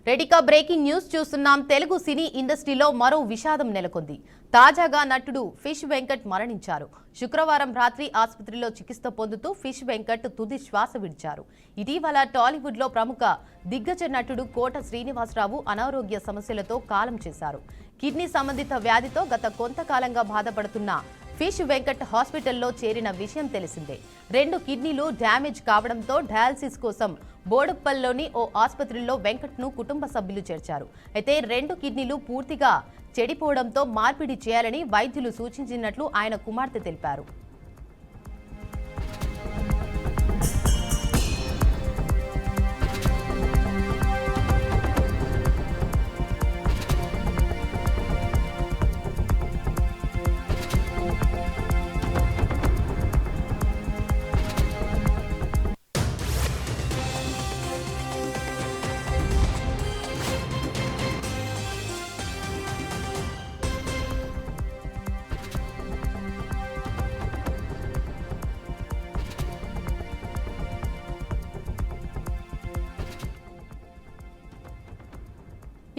రెడికా breaking news చూస్తున్నాం. తెలుగు సినీ ఇండస్ట్రీలో మరో విషాదం నెలకొంది. తాజాగా నటుడు ఫిష్ వెంకట్ మరణించారు. శుక్రవారం రాత్రి ఆసుపత్రిలో చికిత్స పొందుతూ ఫిష్ వెంకట్ తుది శ్వాస విడిచారు. ఇటీవల టాలీవుడ్ లో ప్రముఖ దిగ్గజ నటుడు కోట శ్రీనివాసరావు అనారోగ్య సమస్యలతో కాలం చేశారు. కిడ్నీ సంబంధిత వ్యాధితో గత కొంతకాలంగా బాధపడుతున్న ఫిష్ వెంకట్ హాస్పిటల్లో చేరిన విషయం తెలిసిందే. 2 కిడ్నీలు డ్యామేజ్ కావడంతో డయాలసిస్ కోసం బోడుప్పల్లోని ఓ ఆసుపత్రిలో వెంకట్ను కుటుంబ సభ్యులు చేర్చారు. అయితే 2 కిడ్నీలు పూర్తిగా చెడిపోవడంతో మార్పిడి చేయాలని వైద్యులు సూచించినట్లు ఆయన కుమార్తె తెలిపారు.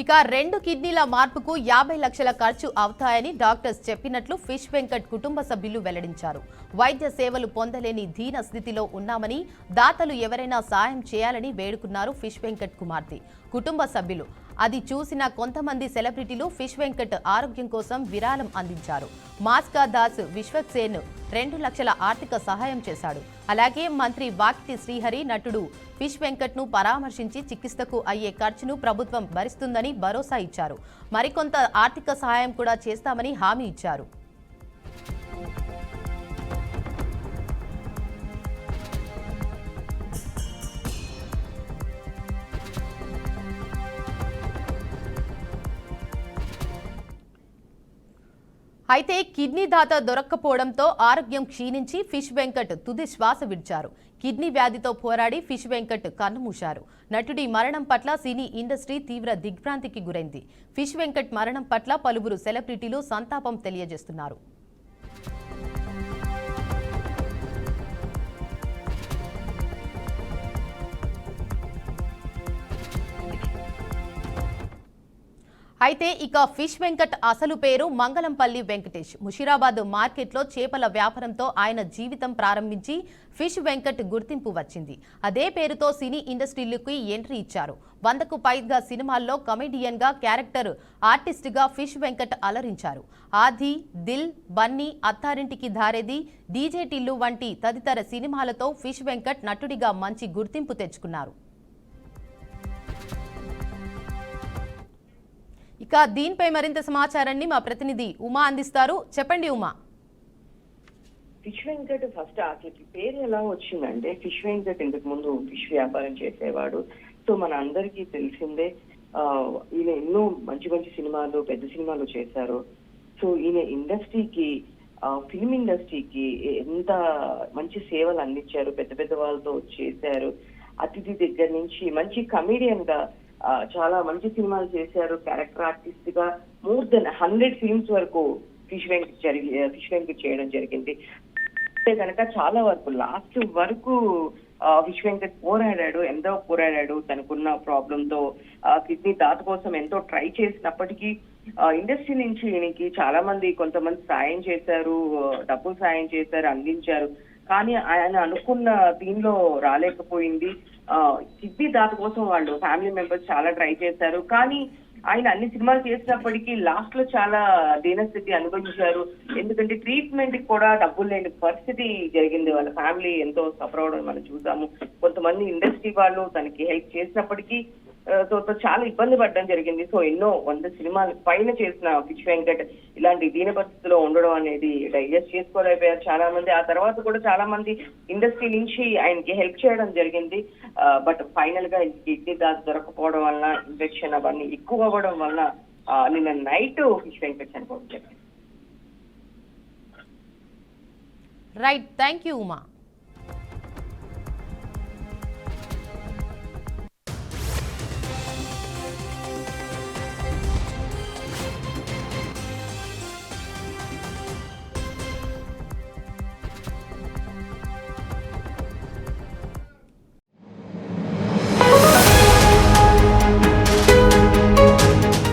ఇక 2 కిడ్నీల మార్పుకు 50 లక్షల ఖర్చు అవుతాయని డాక్టర్స్ చెప్పినట్లు ఫిష్ వెంకట్ కుటుంబ సభ్యులు వెల్లడించారు. వైద్య సేవలు పొందలేని దీన స్థితిలో ఉన్నామని, దాతలు ఎవరైనా సాయం చేయాలని వేడుకున్నారు ఫిష్ వెంకట్ కుమార్తె, కుటుంబ సభ్యులు. అది చూసిన కొంతమంది సెలబ్రిటీలు ఫిష్ వెంకట్ ఆరోగ్యం కోసం విరాళం అందించారు. మాస్కా దాస్ విశ్వక్సేన్ 2 లక్షల ఆర్థిక సహాయం చేశాడు. అలాగే మంత్రి వాకిటి శ్రీహరి నటుడు ఫిష్ వెంకట్ ను పరామర్శించి చికిత్సకు అయ్యే ఖర్చును ప్రభుత్వం భరిస్తుందని భరోసా ఇచ్చారు. మరికొంత ఆర్థిక సహాయం కూడా చేస్తామని హామీ ఇచ్చారు. అయితే కిడ్నీ దాత దొరక్కపోవడంతో ఆరోగ్యం క్షీణించి ఫిష్ వెంకట్ తుది శ్వాస విడిచారు. కిడ్నీ వ్యాధితో పోరాడి ఫిష్ వెంకట్ కన్నుమూశారు. నటుడి మరణం పట్ల సినీ ఇండస్ట్రీ తీవ్ర దిగ్భ్రాంతికి గురైంది. ఫిష్ వెంకట్ మరణం పట్ల పలువురు సెలబ్రిటీలు సంతాపం తెలియజేస్తున్నారు. అయితే ఇక ఫిష్ వెంకట్ అసలు పేరు మంగళంపల్లి వెంకటేష్. ముషీరాబాద్ మార్కెట్లో చేపల వ్యాపారంతో ఆయన జీవితం ప్రారంభించి ఫిష్ వెంకట్ గుర్తింపు వచ్చింది. అదే పేరుతో సినీ ఇండస్ట్రీలోకి ఎంట్రీ ఇచ్చారు. 100కు పైగా సినిమాల్లో కమెడియన్ గా, క్యారెక్టర్ ఆర్టిస్ట్ గా ఫిష్ వెంకట్ అలరించారు. ఆది, దిల్, బన్నీ, అత్తారింటికి దారేది, డీజే టిల్లు వంటి తదితర సినిమాలతో ఫిష్ వెంకట్ నటుడిగా మంచి గుర్తింపు తెచ్చుకున్నారు. ఇక దీనిపై మరింత సమాచారాన్ని మా ప్రతినిధి ఉమా అందిస్తారు. చెప్పండి ఉమా. ఫిష్ వెంకట్ ఫస్ట్ అసలు పేరు ఎలా వచ్చిందంటే, ఫిష్ వెంకట్ ఇంతకు ముందు ఫిష్ వ్యాపారం చేసేవాడు. సో మన అందరికీ తెలిసిందే. ఈయన ఎన్నో మంచి మంచి సినిమాలు, పెద్ద సినిమాలు చేశారు. సో ఈయన ఇండస్ట్రీకి, ఫిల్మ్ ఇండస్ట్రీకి ఎంత మంచి సేవలు అందించారు. పెద్ద పెద్ద వాళ్ళతో చేశారు. అతిథి దగ్గర నుంచి మంచి కమేడియన్ గా చాలా మంచి సినిమాలు చేశారు. క్యారెక్టర్ ఆర్టిస్ట్ గా మోర్ దెన్ 100 ఫిల్మ్స్ వరకు ఫిష్ వెంకట్ చేయడం జరిగింది. అంటే కనుక చాలా వరకు లాస్ట్ వరకు ఫిష్ వెంకట్ పోరాడాడు. ఎంతో పోరాడాడు. తనకున్న ప్రాబ్లమ్ తో కిడ్నీ దాత కోసం ఎంతో ట్రై చేసినప్పటికీ ఇండస్ట్రీ నుంచి ఈయనకి చాలా మంది, కొంతమంది సాయం చేశారు, డబ్బులు సాయం చేశారు, అందించారు. కానీ ఆయన అనుకున్న దీనిలో రాలేకపోయింది. కిడ్నీ దాత కోసం వాళ్ళు ఫ్యామిలీ మెంబర్స్ చాలా ట్రై చేశారు. కానీ ఆయన అన్ని సినిమాలు చేసినప్పటికీ లాస్ట్ లో చాలా దీనస్థితి అనుభవించారు. ఎందుకంటే ట్రీట్మెంట్ కి కూడా డబ్బులు లేని పరిస్థితి జరిగింది. వాళ్ళ ఫ్యామిలీ ఎంతో సఫర్ అవడం మనం చూసాము. కొంతమంది ఇండస్ట్రీ వాళ్ళు తనకి హెల్ప్ చేసినప్పటికీ చాలా ఇబ్బంది పడడం జరిగింది. సో ఎన్నో 100 సినిమాలు పైన చేసిన ఫిష్ వెంకట్ ఇలాంటి దీన పరిస్థితిలో ఉండడం అనేది డైజెస్ట్ చేసుకోలేకపోయారు చాలా మంది. ఆ తర్వాత కూడా చాలా మంది ఇండస్ట్రీ నుంచి ఆయనకి హెల్ప్ చేయడం జరిగింది. బట్ ఫైనల్ గా కిడ్నీ దాత దొరకపోవడం వల్ల, ఇన్ఫెక్షన్ అవన్నీ ఎక్కువ అవ్వడం వల్ల నిన్న నైట్ ఫిష్ వెంకట్ చనిపోవడం జరిగింది. Right, thank you Uma.